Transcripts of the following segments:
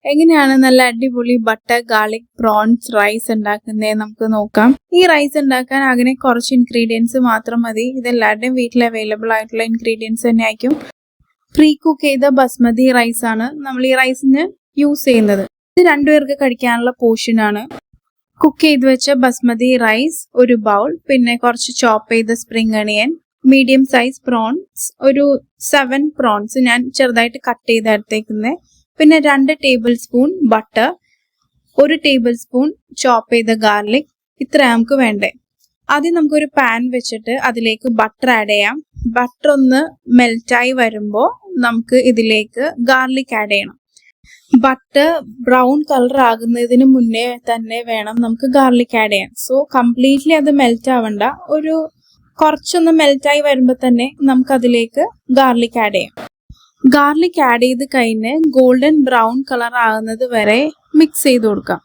എങ്ങനെയാണ് നല്ല അടിപൊളി ബട്ടർ ഗാർലിക് പ്രോൺസ് റൈസ് ഉണ്ടാക്കുന്നത് നമുക്ക് നോക്കാം. ഈ റൈസ് ഉണ്ടാക്കാൻ അങ്ങനെ കുറച്ച് ഇൻഗ്രീഡിയൻസ് മാത്രം മതി. ഇതെല്ലാവരുടെയും വീട്ടിൽ അവൈലബിൾ ആയിട്ടുള്ള ഇൻഗ്രീഡിയൻസ് തന്നെ ആയിരിക്കും. പ്രീ കുക്ക് ചെയ്ത ബസ്മതി റൈസ് ആണ് നമ്മൾ ഈ റൈസിന് യൂസ് ചെയ്യുന്നത്. ഇത് രണ്ടുപേർക്ക് കഴിക്കാനുള്ള പോർഷൻ ആണ്. കുക്ക് ചെയ്ത് വെച്ച ബസ്മതി റൈസ് ഒരു ബൗൾ, പിന്നെ കുറച്ച് ചോപ്പ് ചെയ്ത spring onion, medium size prawns ഒരു 7 പ്രോൺസ് ഞാൻ ചെറുതായിട്ട് കട്ട് ചെയ്ത് എടുത്തേക്കുന്നത്, പിന്നെ 2 tablespoon butter, 1 tablespoon chop ചെയ്ത ഗാർലിക്. ഇത്ര നമുക്ക് വേണ്ടേ. ആദ്യം നമുക്കൊരു പാൻ വെച്ചിട്ട് അതിലേക്ക് ബട്ടർ ആഡ് ചെയ്യാം. ബട്ടർ ഒന്ന് മെൽറ്റായി വരുമ്പോൾ നമുക്ക് ഇതിലേക്ക് ഗാർലിക് ആഡ് ചെയ്യണം. ബട്ടർ ബ്രൗൺ കളർ ആകുന്നതിന് മുന്നേ തന്നെ വേണം നമുക്ക് ഗാർലിക് ആഡ് ചെയ്യാൻ. സോ കംപ്ലീറ്റ്ലി അത് മെൽറ്റ് ആവണ്ട, ഒരു കുറച്ചൊന്ന് മെൽറ്റായി വരുമ്പോൾ തന്നെ നമുക്ക് അതിലേക്ക് ഗാർലിക് ആഡ് ചെയ്യാം. ഗാർലിക് ആഡ് ചെയ്ത് കഴിഞ്ഞ് ഗോൾഡൻ ബ്രൗൺ കളർ ആകുന്നത് വരെ മിക്സ് ചെയ്ത് കൊടുക്കാം.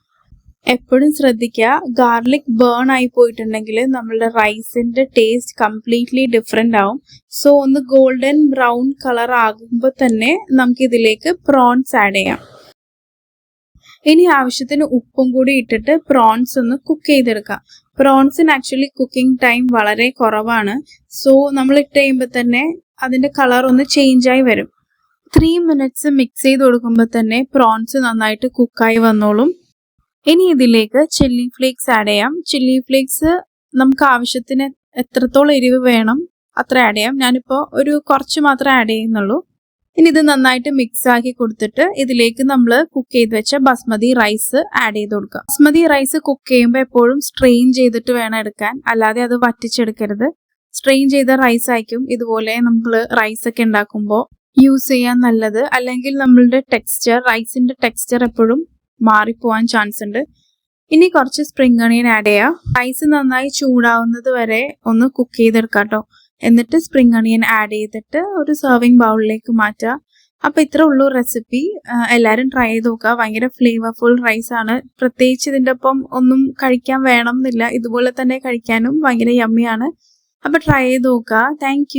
എപ്പോഴും ശ്രദ്ധിക്കുക, ഗാർലിക് ബേൺ ആയി പോയിട്ടുണ്ടെങ്കിൽ നമ്മളുടെ റൈസിന്റെ ടേസ്റ്റ് കംപ്ലീറ്റ്ലി ഡിഫറെന്റ് ആവും. സോ ഒന്ന് ഗോൾഡൻ ബ്രൗൺ കളർ ആകുമ്പോൾ തന്നെ നമുക്ക് ഇതിലേക്ക് പ്രോൺസ് ആഡ് ചെയ്യാം. ഇനി ആവശ്യത്തിന് ഉപ്പും കൂടി ഇട്ടിട്ട് പ്രോൺസ് ഒന്ന് കുക്ക് ചെയ്തെടുക്കാം. പ്രോൺസിന് ആക്ച്വലി കുക്കിംഗ് ടൈം വളരെ കുറവാണ്. സോ നമ്മൾ ഇട്ട് കഴിയുമ്പോൾ തന്നെ അതിന്റെ കളർ ഒന്ന് ചേഞ്ച് ആയി വരും. 3 മിനിറ്റ്സ് മിക്സ് ചെയ്ത് കൊടുക്കുമ്പോൾ തന്നെ പ്രോൺസ് നന്നായിട്ട് കുക്കായി വന്നോളും. ഇനി ഇതിലേക്ക് ചില്ലി ഫ്ലേക്സ് ആഡ് ചെയ്യാം. ചില്ലി ഫ്ലേക്സ് നമുക്ക് ആവശ്യത്തിന് എത്രത്തോളം എരിവ് വേണം അത്ര ആഡ് ചെയ്യാം. ഞാനിപ്പോൾ ഒരു കുറച്ച് മാത്രമേ ആഡ് ചെയ്യുന്നുള്ളൂ. ഇനി ഇത് നന്നായിട്ട് മിക്സ് ആക്കി കൊടുത്തിട്ട് ഇതിലേക്ക് നമ്മൾ കുക്ക് ചെയ്ത് വെച്ച ബസ്മതി റൈസ് ആഡ് ചെയ്ത് കൊടുക്കുക. ബസ്മതി റൈസ് കുക്ക് ചെയ്യുമ്പോൾ എപ്പോഴും സ്ട്രെയിൻ ചെയ്തിട്ട് വേണം എടുക്കാൻ, അല്ലാതെ അത് വറ്റിച്ചെടുക്കരുത്. സ്ട്രെയിൻ ചെയ്ത റൈസ് ആയിരിക്കും ഇതുപോലെ നമ്മൾ റൈസ് ഒക്കെ ഉണ്ടാക്കുമ്പോൾ യൂസ് ചെയ്യാൻ നല്ലത്. അല്ലെങ്കിൽ നമ്മളുടെ റൈസിന്റെ ടെക്സ്ചർ എപ്പോഴും മാറിപ്പോവാൻ ചാൻസ് ഉണ്ട്. ഇനി കുറച്ച് സ്പ്രിംഗ് അണിയൻ ആഡ് ചെയ്യാം. റൈസ് നന്നായി ചൂടാവുന്നത് വരെ ഒന്ന് കുക്ക് ചെയ്തെടുക്കാം കേട്ടോ. എന്നിട്ട് സ്പ്രിംഗ് അണിയൻ ആഡ് ചെയ്തിട്ട് ഒരു സെർവിങ് ബൗളിലേക്ക് മാറ്റാം. അപ്പൊ ഇത്ര ഉള്ളൂ റെസിപ്പി. എല്ലാവരും ട്രൈ ചെയ്ത് നോക്കുക. ഭയങ്കര ഫ്ലേവർഫുൾ റൈസ് ആണ്. പ്രത്യേകിച്ച് ഇതിന്റെ ഒപ്പം ഒന്നും കഴിക്കാൻ വേണം എന്നില്ല, ഇതുപോലെ തന്നെ കഴിക്കാനും ഭയങ്കര യമ്മിയാണ്. അപ്പൊ ട്രൈ ചെയ്ത് നോക്കുക. താങ്ക്